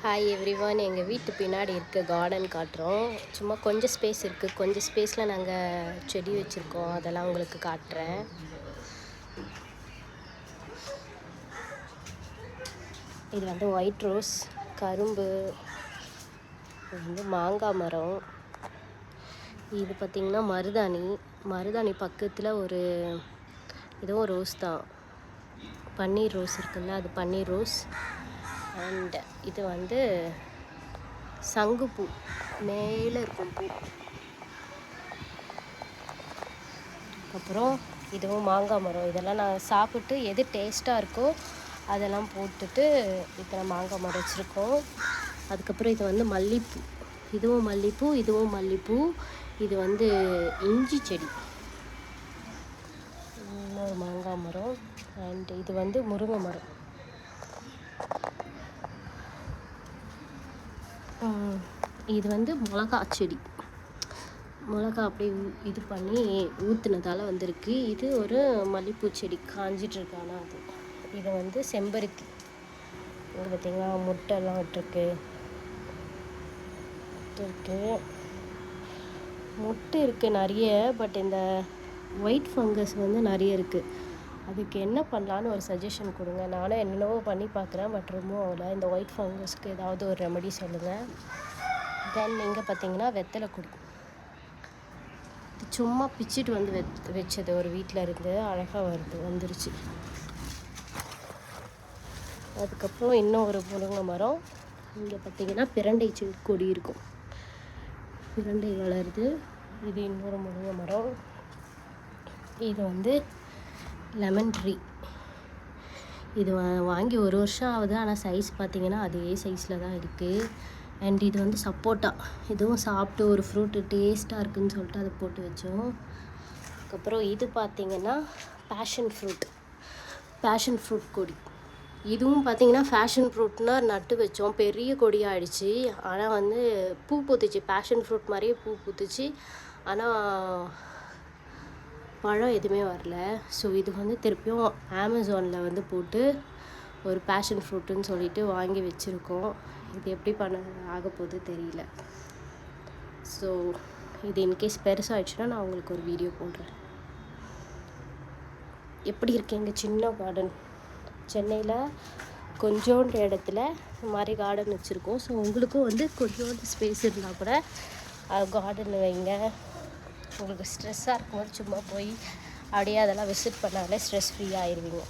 Hi everyone, எங்கள் வீட்டு பின்னாடி இருக்க கார்டன் காட்டுறோம். சும்மா கொஞ்சம் ஸ்பேஸ் இருக்குது, கொஞ்சம் ஸ்பேஸில் நாங்கள் செடி வச்சுருக்கோம். அதெல்லாம் உங்களுக்கு காட்டுறேன். இது வந்து ஒயிட் ரோஸ், கரும்பு, இது வந்து மாங்காய் மரம். இது பார்த்திங்கன்னா மருதாணி பக்கத்தில் ஒரு ஏதோ ரோஸ் தான், பன்னீர் ரோஸ் இருக்குல்ல, அது பன்னீர் ரோஸ். அண்ட் இது வந்து சங்குப்பூ, மேலே இருக்கும் பூ. அப்புறம் இதுவும் மாங்காய் மரம். இதெல்லாம் நான் சாப்பிட்டு எது டேஸ்ட்டாக இருக்கோ அதெல்லாம் போட்டுட்டு இத்தனை மாங்காய் மரம் வச்சுருக்கோம். அதுக்கப்புறம் இது வந்து மல்லிப்பூ, இதுவும் மல்லிப்பூ. இது வந்து இஞ்சி செடி, இன்னொரு மாங்காய் மரம். அண்ட் இது வந்து முருங்கை மரம். இது வந்து மிளகா செடி, மிளகா அப்படியே இது பண்ணி ஊற்றுனதால் வந்திருக்கு. இது ஒரு மல்லிப்பூ செடி, காஞ்சிட்ருக்கானா அது. இது வந்து செம்பருத்தி. இங்கே பார்த்திங்கன்னா முட்டைலாம் விட்டுருக்கு. முட்டை இருக்குது நிறைய. பட் இந்த ஒயிட் ஃபங்கஸ் வந்து நிறைய இருக்குது. அதுக்கு என்ன பண்ணலான்னு ஒரு சஜஷன் கொடுங்க. நானும் என்னென்னவோ பண்ணி பார்க்குறேன், பட் ரிமூவ் ஆகலை. இந்த ஒயிட் ஃபங்கஸ்க்கு ஏதாவது ஒரு ரெமெடி சொல்லுங்கள். தென் இங்கே பார்த்தீங்கன்னா வெத்தலை கொடி. இது சும்மா பிச்சுட்டு வந்து வச்சது ஒரு வீட்டில் இருந்து, அழகாக வந்துருச்சு. அதுக்கப்புறம் இன்னும் ஒரு முருங்கை மரம். இங்கே பார்த்தீங்கன்னா பிரண்டை கொடி இருக்கும், பிரண்டை வளருது. இது இன்னொரு முருங்கை மரம். இது வந்து லெமன் ட்ரீ. இது வாங்கி ஒரு வருஷம் ஆகுது, ஆனால் சைஸ் பார்த்திங்கன்னா அதே சைஸில் தான் இருக்குது. அண்ட் இது வந்து சப்போட்டா. இதுவும் சாப்பிட்டு ஒரு ஃப்ரூட்டு டேஸ்ட்டாக இருக்குதுன்னு சொல்லிட்டு அதை போட்டு வச்சோம். அதுக்கப்புறம் இது பார்த்திங்கன்னா பேஷன் ஃப்ரூட் கொடி. இதுவும் பார்த்திங்கன்னா பேஷன் ஃப்ரூட்னால் நட்டு வச்சோம், பெரிய கொடியாக ஆகிடுச்சு. ஆனால் வந்து பூ பூத்துச்சு, பேஷன் ஃப்ரூட் மாதிரியே பூ பூத்துச்சு. ஆனால் பழம் எதுவுமே வரல. ஸோ இது வந்து திருப்பியும் அமேசானில் வந்து போட்டு ஒரு பேஷன் ஃப்ரூட்டுன்னு சொல்லிட்டு வாங்கி வச்சுருக்கோம். இது எப்படி ஆக போகுது தெரியல. ஸோ இது இன்கேஸ் பெருசாகிடுச்சுன்னா நான் உங்களுக்கு ஒரு வீடியோ போடுறேன். எப்படி இருக்கு எங்கள் சின்ன கார்டன். சென்னையில் கொஞ்சோண்டு இடத்துல இந்த மாதிரி கார்டன் வச்சுருக்கோம். ஸோ உங்களுக்கும் வந்து கொஞ்சோண்டு ஸ்பேஸ் இருந்தால் கூட கார்டன் வைங்க. உங்களுக்கு ஸ்ட்ரெஸ்ஸாக இருக்கும்போது சும்மா போய் அப்படியே அதெல்லாம் விசிட் பண்ணாலே ஸ்ட்ரெஸ் ஃப்ரீயாக ஆயிடுவீங்க.